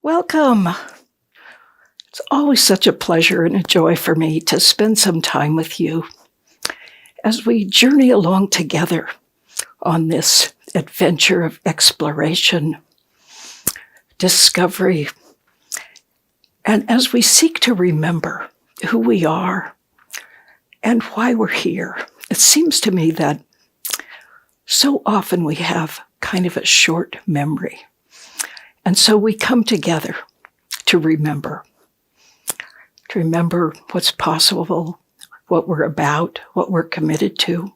Welcome. It's always such a pleasure and a joy for me to spend some time with you as we journey along together on this adventure of exploration, discovery, and as we seek to remember who we are and why we're here. It seems to me that so often we have kind of a short memory. And so we come together to remember what's possible, what we're about, what we're committed to.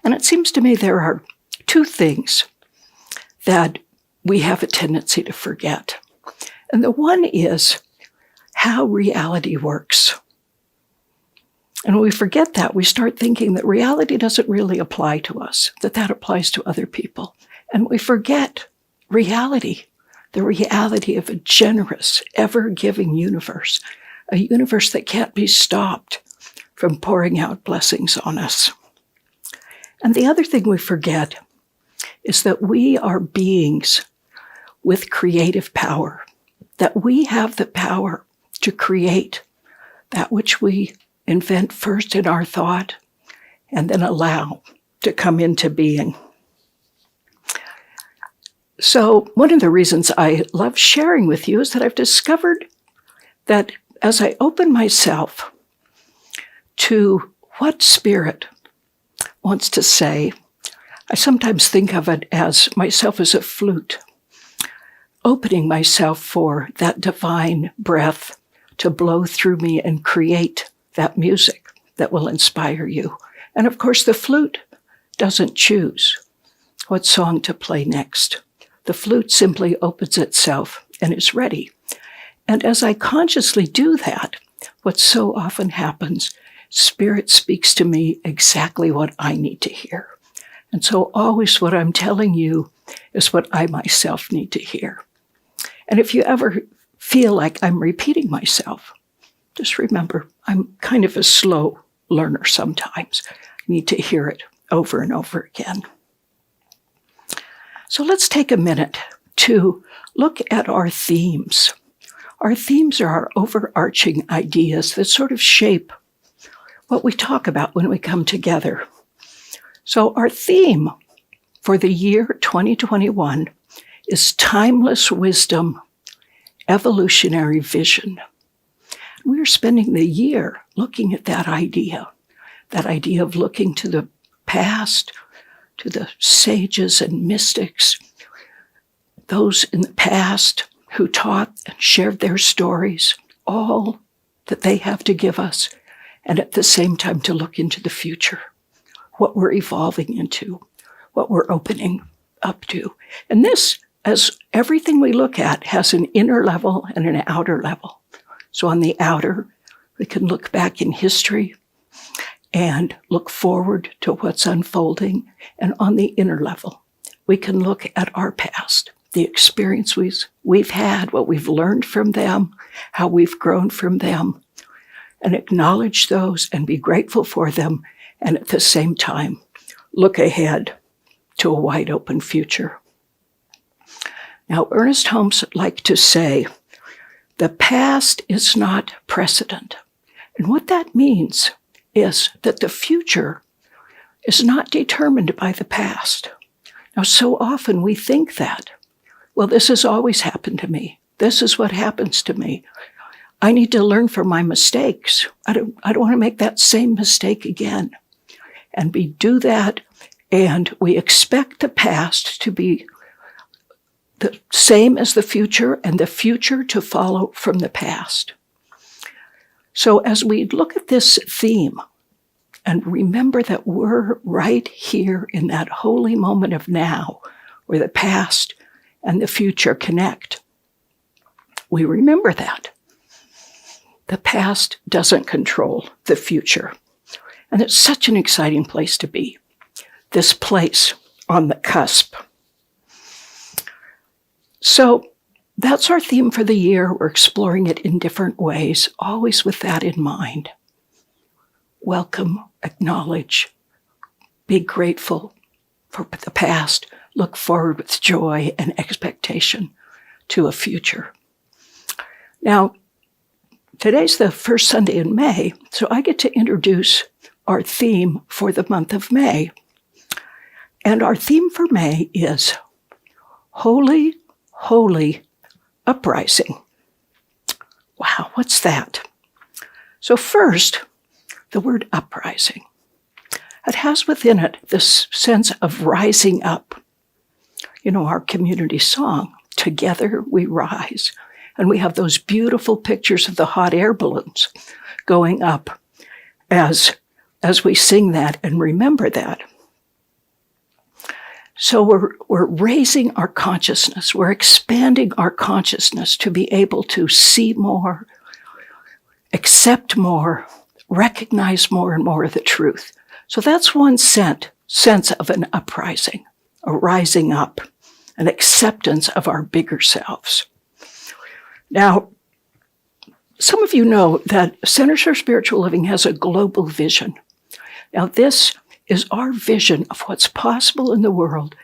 And it seems to me there are two things that we have a tendency to forget. And the one is how reality works. And when we forget that, we start thinking that reality doesn't really apply to us, that applies to other people. And we forget reality, the reality of a generous, ever-giving universe, a universe that can't be stopped from pouring out blessings on us. And the other thing we forget is that we are beings with creative power, that we have the power to create that which we invent first in our thought and then allow to come into being. So one of the reasons I love sharing with you is that I've discovered that as I open myself to what Spirit wants to say, I sometimes think of it as myself as a flute, opening myself for that divine breath to blow through me and create that music that will inspire you. And of course, the flute doesn't choose what song to play next. The flute simply opens itself and is ready. And as I consciously do that, what so often happens, Spirit speaks to me exactly what I need to hear. And so always what I'm telling you is what I myself need to hear. And if you ever feel like I'm repeating myself, just remember, I'm kind of a slow learner sometimes. I need to hear it over and over again. So let's take a minute to look at our themes. Our themes are our overarching ideas that sort of shape what we talk about when we come together. So our theme for the year 2021 is timeless wisdom, evolutionary vision. We are spending the year looking at that idea of looking to the past, to the sages and mystics, those in the past who taught and shared their stories, all that they have to give us, and at the same time to look into the future, what we're evolving into, what we're opening up to. And this, as everything we look at, has an inner level and an outer level. So on the outer, we can look back in history and look forward to what's unfolding. And on the inner level, we can look at our past, the experiences we've had, what we've learned from them, how we've grown from them, and acknowledge those and be grateful for them, and at the same time, look ahead to a wide open future. Now, Ernest Holmes liked to say, the past is not precedent. And what that means is that the future is not determined by the past. Now, so often we think that, well, this has always happened to me. This is what happens to me. I need to learn from my mistakes. I don't want to make that same mistake again. And we do that, and we expect the past to be the same as the future, and the future to follow from the past. So as we look at this theme and remember that we're right here in that holy moment of now, where the past and the future connect, we remember that. The past doesn't control the future. And it's such an exciting place to be, this place on the cusp. So that's our theme for the year. We're exploring it in different ways, always with that in mind. Welcome, acknowledge, be grateful for the past, look forward with joy and expectation to a future. Now, today's the first Sunday in May, so I get to introduce our theme for the month of May. And our theme for May is Holy, Holy Uprising. Wow, what's that? So first, the word uprising. It has within it this sense of rising up. You know, our community song, Together We Rise. And we have those beautiful pictures of the hot air balloons going up as we sing that and remember that. So we're raising our consciousness. We're expanding our consciousness to be able to see more, accept more, recognize more and more of the truth. So that's one sense of an uprising, a rising up, an acceptance of our bigger selves. Now, some of you know that Centers for Spiritual Living has a global vision. Now, this is our vision of what's possible in the world.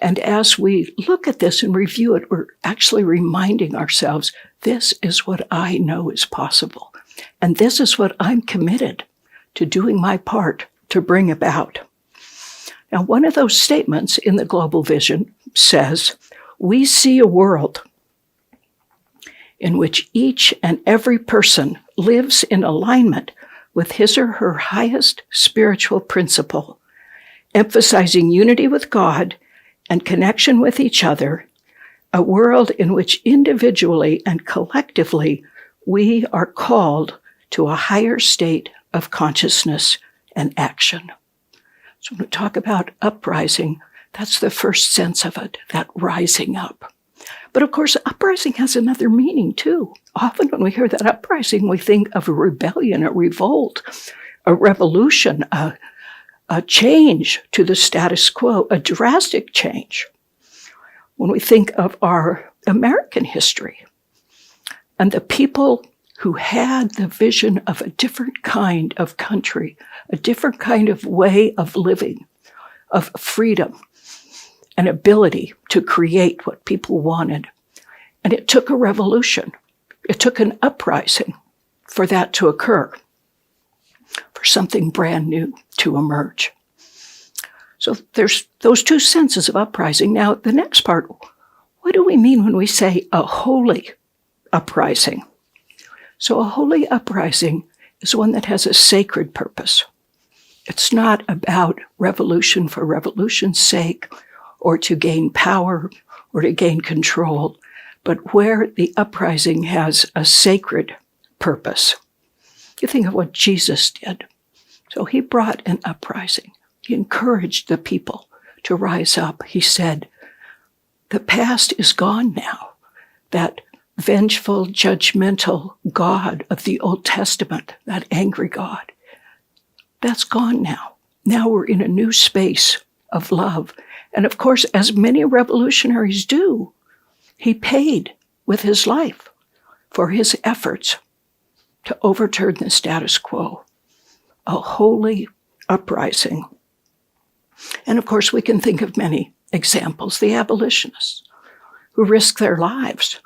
And as we look at this and review it, we're actually reminding ourselves, this is what I know is possible. And this is what I'm committed to doing my part to bring about. Now, one of those statements in the global vision says, we see a world in which each and every person lives in alignment with his or her highest spiritual principle, emphasizing unity with God and connection with each other, a world in which individually and collectively we are called to a higher state of consciousness and action. So when we talk about uprising, that's the first sense of it, that rising up. But of course, uprising has another meaning too. Often when we hear that uprising, we think of a rebellion, a revolt, a revolution, a change to the status quo, a drastic change. When we think of our American history and the people who had the vision of a different kind of country, a different kind of way of living, of freedom and ability to create what people wanted. And it took a revolution. It took an uprising for that to occur, for something brand new to emerge. So there's those two senses of uprising. Now, the next part, what do we mean when we say a holy uprising? So a holy uprising is one that has a sacred purpose. It's not about revolution for revolution's sake, or to gain power, or to gain control, but where the uprising has a sacred purpose. You think of what Jesus did. So he brought an uprising. He encouraged the people to rise up. He said, the past is gone now. That vengeful, judgmental God of the Old Testament, that angry God, that's gone now. Now we're in a new space of love. And of course, as many revolutionaries do, he paid with his life for his efforts to overturn the status quo. A holy uprising. And of course, we can think of many examples. The abolitionists who risked their lives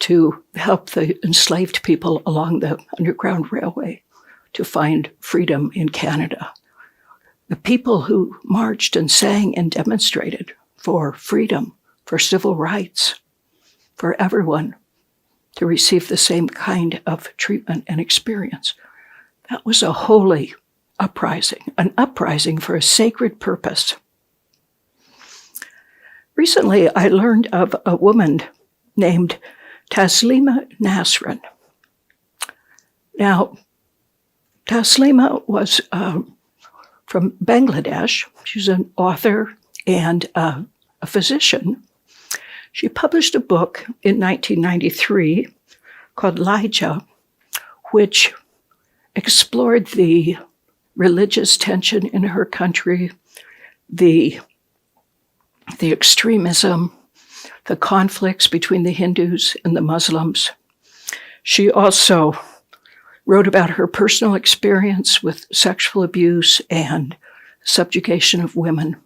to help the enslaved people along the Underground Railway to find freedom in Canada. The people who marched and sang and demonstrated for freedom, for civil rights, for everyone to receive the same kind of treatment and experience. That was a holy uprising, an uprising for a sacred purpose. Recently, I learned of a woman named Taslima Nasrin. Now, Taslima was from Bangladesh. She's an author and a physician. She published a book in 1993 called Elijah, which explored the religious tension in her country, the extremism, the conflicts between the Hindus and the Muslims. She also wrote about her personal experience with sexual abuse and subjugation of women.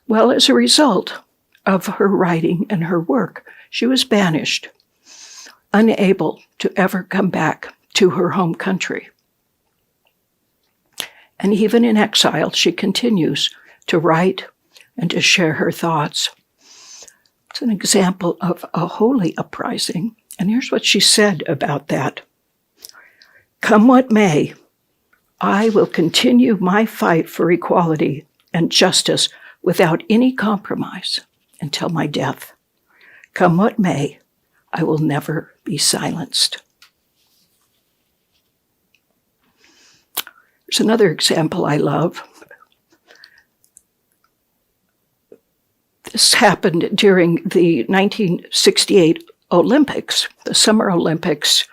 Well, as a result of her writing and her work, She was banished, unable to ever come back to her home country. And even in exile, she continues to write and to share her thoughts. It's an example of a holy uprising. And here's what she said about that. "Come what may, I will continue my fight for equality and justice without any compromise until my death. Come what may, I will never be silenced." There's another example I love. This happened during the 1968 Olympics, the Summer Olympics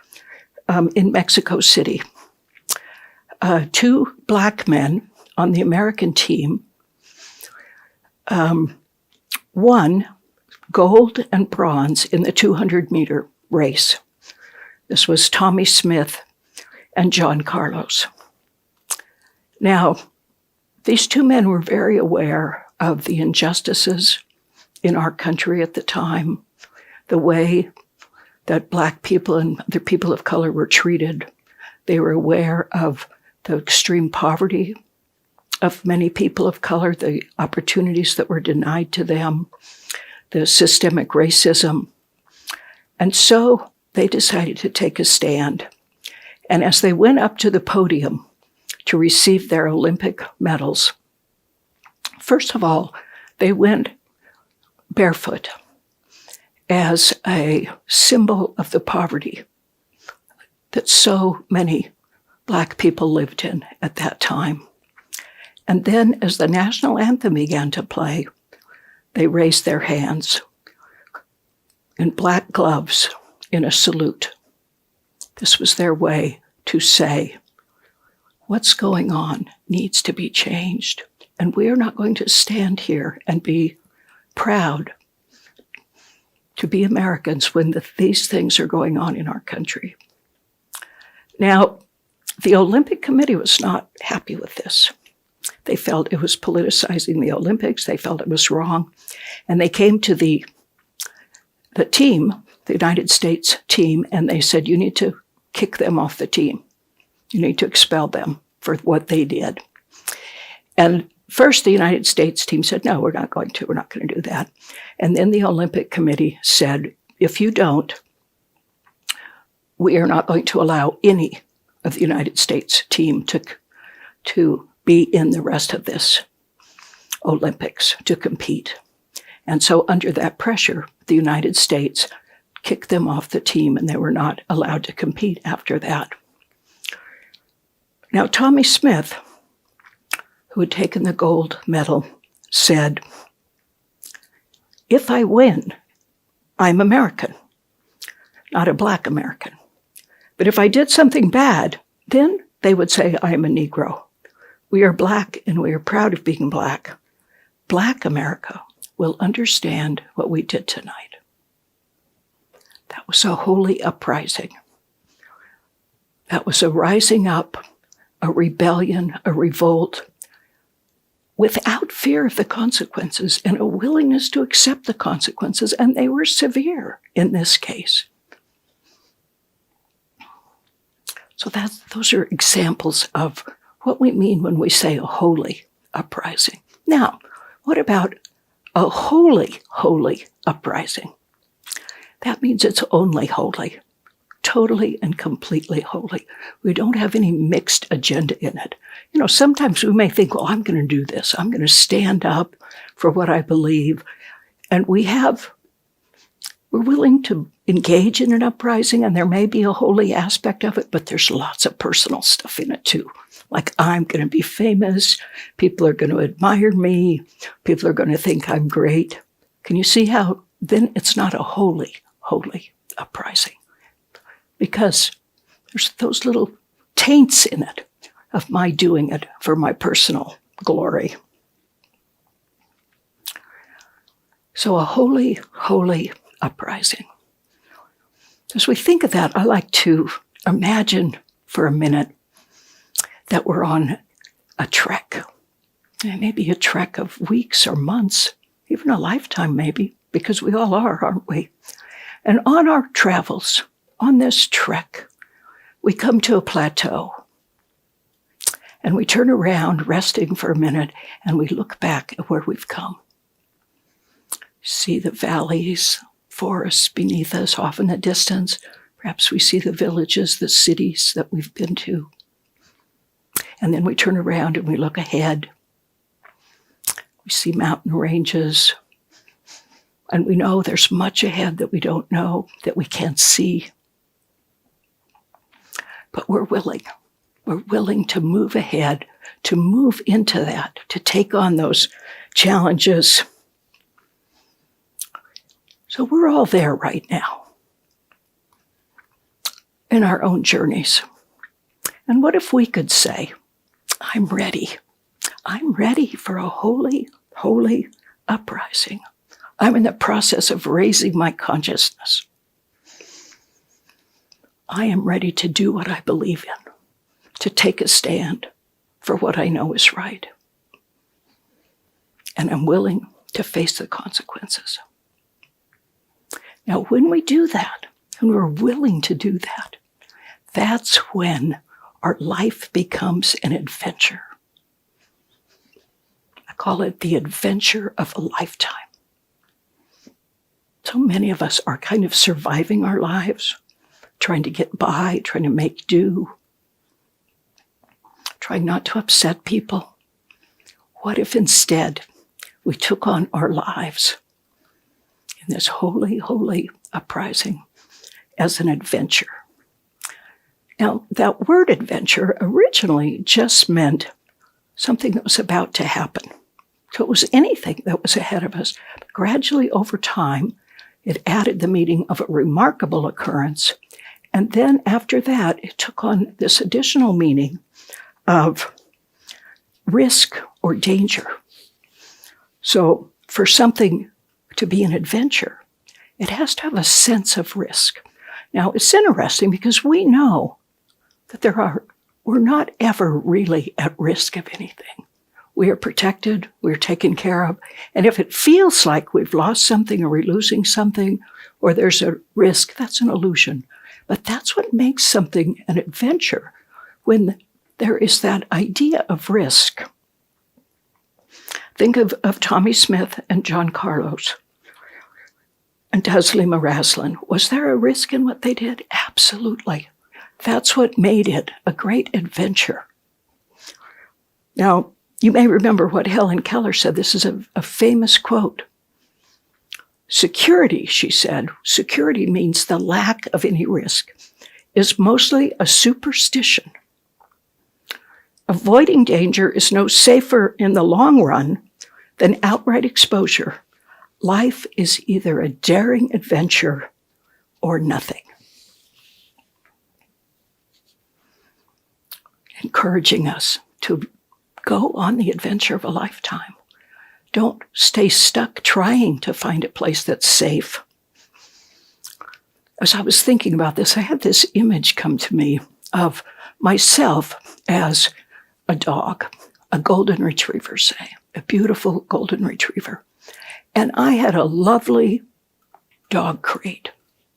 in Mexico City. 2 Black men on the American team won gold and bronze in the 200-meter race. This was Tommy Smith and John Carlos. Now, these 2 men were very aware of the injustices in our country at the time, the way that Black people and other people of color were treated. They were aware of the extreme poverty of many people of color, the opportunities that were denied to them, the systemic racism. And so they decided to take a stand. And as they went up to the podium to receive their Olympic medals, first of all, they went barefoot as a symbol of the poverty that so many Black people lived in at that time. And then as the national anthem began to play, they raised their hands in black gloves in a salute. This was their way to say, what's going on needs to be changed. And we are not going to stand here and be proud to be Americans when these things are going on in our country. Now, the Olympic Committee was not happy with this. They felt it was politicizing the Olympics. They felt it was wrong. And they came to the team, the United States team, and they said, you need to kick them off the team. You need to expel them for what they did. And first, the United States team said, no, we're not going to do that. And then the Olympic Committee said, if you don't, we are not going to allow any of the United States team to be in the rest of this Olympics, to compete. And so under that pressure, the United States kicked them off the team, and they were not allowed to compete after that. Now, Tommy Smith, who had taken the gold medal, said, if I win, I'm American, not a Black American. But if I did something bad, then they would say I'm a Negro. We are Black and we are proud of being Black. Black America will understand what we did tonight. That was a holy uprising. That was a rising up, a rebellion, a revolt, without fear of the consequences and a willingness to accept the consequences, and they were severe in this case. So those are examples of what we mean when we say a holy uprising. Now, what about a holy, holy uprising? That means it's only holy, totally and completely holy. We don't have any mixed agenda in it. You know, sometimes we may think, well, I'm going to do this. I'm going to stand up for what I believe. And we're willing to engage in an uprising, and there may be a holy aspect of it, but there's lots of personal stuff in it too. Like, I'm going to be famous. People are going to admire me. People are going to think I'm great. Can you see how then it's not a holy, holy uprising? Because there's those little taints in it of my doing it for my personal glory. So a holy, holy uprising. As we think of that, I like to imagine for a minute that we're on a trek. Maybe a trek of weeks or months, even a lifetime maybe, because we all are, aren't we? And on our travels, on this trek, we come to a plateau. And we turn around, resting for a minute, and we look back at where we've come. See the valleys, forests beneath us off in the distance. Perhaps we see the villages, the cities that we've been to. And then we turn around and we look ahead. We see mountain ranges. And we know there's much ahead that we don't know, that we can't see. But we're willing. We're willing to move ahead, to move into that, to take on those challenges. So we're all there right now in our own journeys. And what if we could say, I'm ready. I'm ready for a holy, holy uprising. I'm in the process of raising my consciousness. I am ready to do what I believe in, to take a stand for what I know is right. And I'm willing to face the consequences. Now, when we do that, and we're willing to do that, that's when our life becomes an adventure. I call it the adventure of a lifetime. So many of us are kind of surviving our lives, trying to get by, trying to make do, trying not to upset people. What if instead we took on our lives in this holy, holy uprising as an adventure? Now, that word adventure originally just meant something that was about to happen. So it was anything that was ahead of us. But gradually over time, it added the meaning of a remarkable occurrence. And then after that, it took on this additional meaning of risk or danger. So for something to be an adventure, it has to have a sense of risk. Now, it's interesting because we know that we're not ever really at risk of anything. We are protected, we're taken care of. And if it feels like we've lost something or we're losing something or there's a risk, that's an illusion. But that's what makes something an adventure, when there is that idea of risk. Think of Tommy Smith and John Carlos and Dudley Maraslin. Was there a risk in what they did? Absolutely. That's what made it a great adventure. Now, you may remember what Helen Keller said. This is a famous quote. Security, she said, security means the lack of any risk, is mostly a superstition. Avoiding danger is no safer in the long run than outright exposure. Life is either a daring adventure or nothing. Encouraging us to go on the adventure of a lifetime. Don't stay stuck trying to find a place that's safe. As I was thinking about this, I had this image come to me of myself as a dog, a golden retriever, say, a beautiful golden retriever. And I had a lovely dog crate,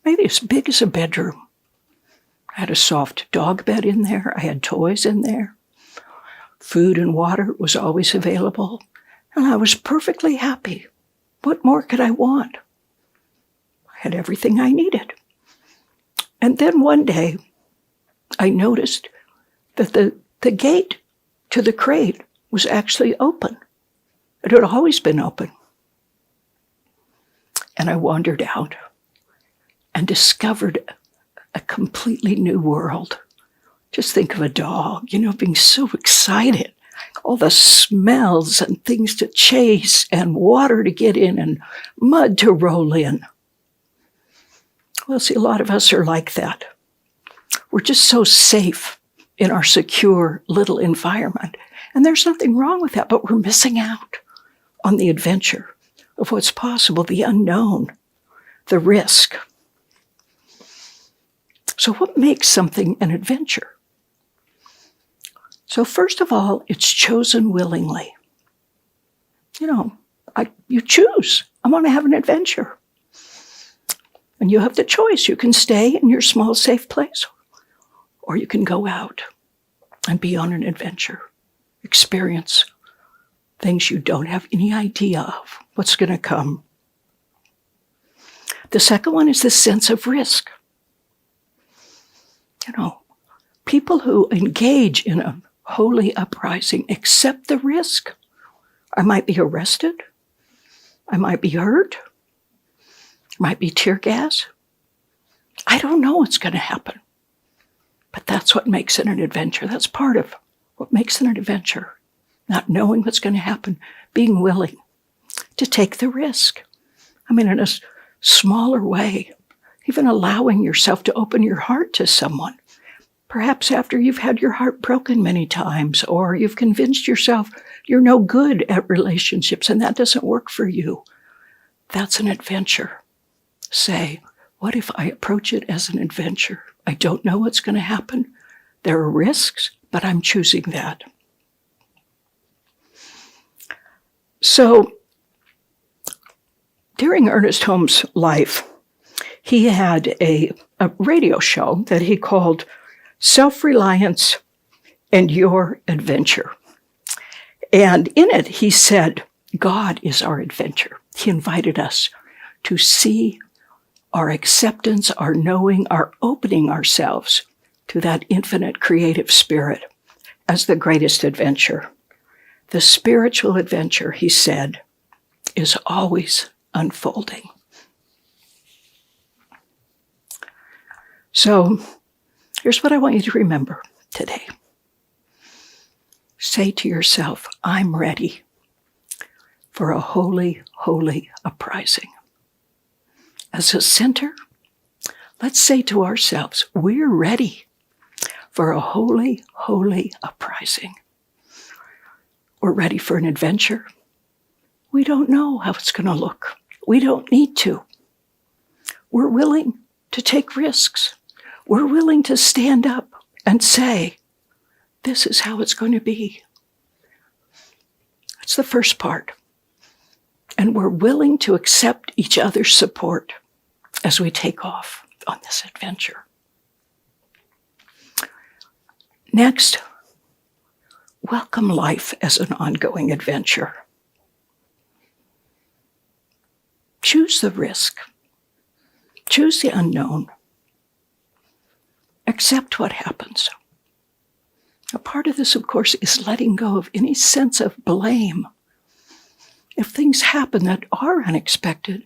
maybe as big as a bedroom. I had a soft dog bed in there. I had toys in there. Food and water was always available. And I was perfectly happy. What more could I want? I had everything I needed. And then one day, I noticed that the gate to the crate was actually open. It had always been open. And I wandered out and discovered a completely new world. Just think of a dog, being so excited. All the smells and things to chase and water to get in and mud to roll in. Well, see, a lot of us are like that. We're just so safe in our secure little environment. And there's nothing wrong with that, but we're missing out on the adventure of what's possible, the unknown, the risk. So what makes something an adventure? So first of all, it's chosen willingly. You choose. I want to have an adventure. And you have the choice. You can stay in your small, safe place, or you can go out and be on an adventure, experience things you don't have any idea of what's going to come. The second one is the sense of risk. People who engage in a holy uprising accept the risk. I might be arrested. I might be hurt. Might be tear gas. I don't know what's going to happen. But that's what makes it an adventure. That's part of what makes it an adventure. Not knowing what's going to happen, being willing to take the risk. In a smaller way, even allowing yourself to open your heart to someone. Perhaps after you've had your heart broken many times, or you've convinced yourself you're no good at relationships and that doesn't work for you. That's an adventure. Say, what if I approach it as an adventure? I don't know what's going to happen. There are risks, but I'm choosing that. So, during Ernest Holmes' life, he had a radio show that he called Self-Reliance and Your Adventure. And in it, he said, God is our adventure. He invited us to see our acceptance, our knowing, our opening ourselves to that infinite creative spirit as the greatest adventure. The spiritual adventure, he said, is always unfolding. So, here's what I want you to remember today. Say to yourself, I'm ready for a holy, holy uprising. As a center, let's say to ourselves, we're ready for a holy, holy uprising. We're ready for an adventure. We don't know how it's going to look. We don't need to. We're willing to take risks. We're willing to stand up and say, this is how it's going to be. That's the first part. And we're willing to accept each other's support as we take off on this adventure. Next, welcome life as an ongoing adventure. Choose the risk. Choose the unknown. Accept what happens. A part of this, of course, is letting go of any sense of blame. If things happen that are unexpected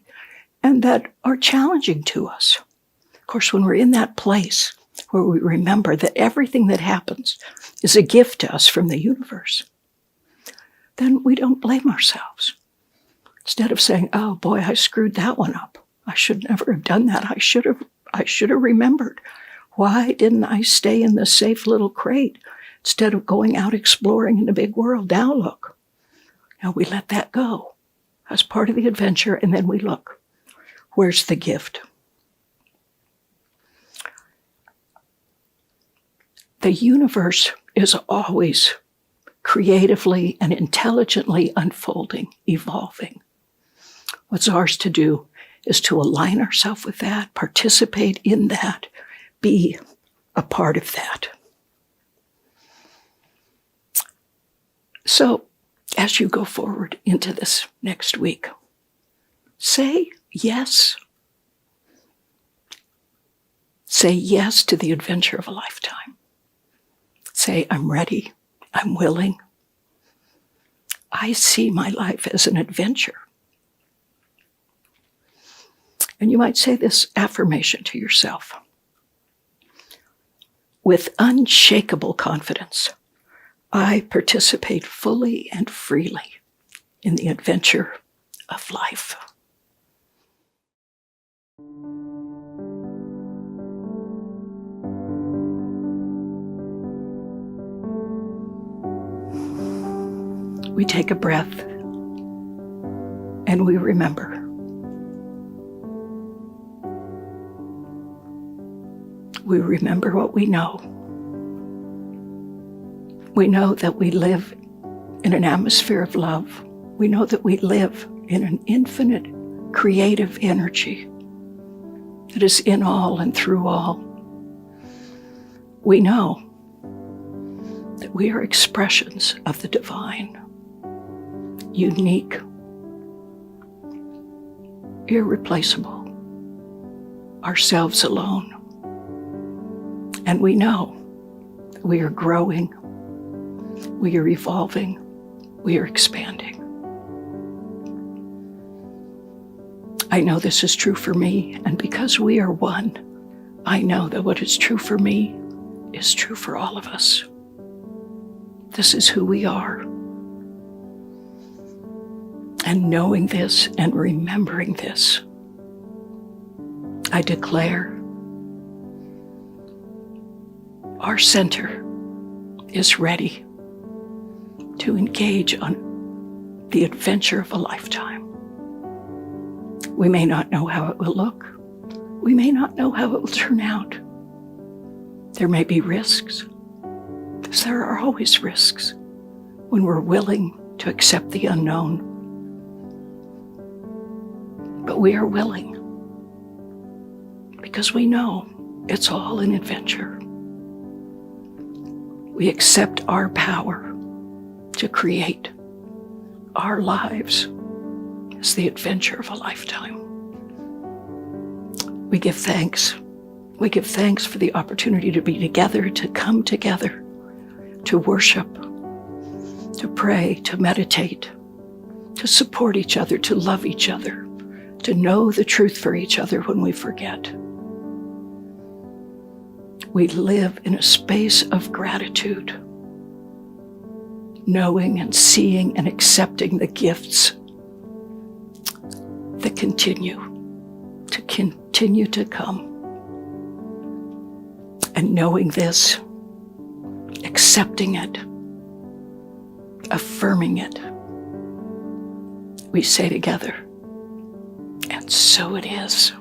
and that are challenging to us, of course, when we're in that place where we remember that everything that happens is a gift to us from the universe, then we don't blame ourselves. Instead of saying, oh boy, I screwed that one up. I should never have done that. I should have remembered. Why didn't I stay in the safe little crate instead of going out exploring in the big world? Now look. Now we let that go as part of the adventure, and then we look. Where's the gift? The universe is always creatively and intelligently unfolding, evolving. What's ours to do is to align ourselves with that, participate in that, be a part of that. So, as you go forward into this next week, say yes. Say yes to the adventure of a lifetime. Say, I'm ready. I'm willing. I see my life as an adventure. And you might say this affirmation to yourself. With unshakable confidence, I participate fully and freely in the adventure of life. We take a breath and we remember. We remember what we know. We know that we live in an atmosphere of love. We know that we live in an infinite creative energy. that is in all and through all. We know that we are expressions of the divine, unique, irreplaceable, ourselves alone. And we know that we are growing, we are evolving, we are expanding. I know this is true for me, and because we are one, I know that what is true for me is true for all of us. This is who we are. And knowing this and remembering this, I declare our center is ready to engage on the adventure of a lifetime. We may not know how it will look. We may not know how it will turn out. There may be risks, because there are always risks when we're willing to accept the unknown. But we are willing because we know it's all an adventure. We accept our power to create our lives as the adventure of a lifetime. We give thanks. We give thanks for the opportunity to be together, to come together, to worship, to pray, to meditate, to support each other, to love each other, to know the truth for each other when we forget. We live in a space of gratitude, knowing and seeing and accepting the gifts that continue to come. And knowing this, accepting it, affirming it, we say together, and so it is.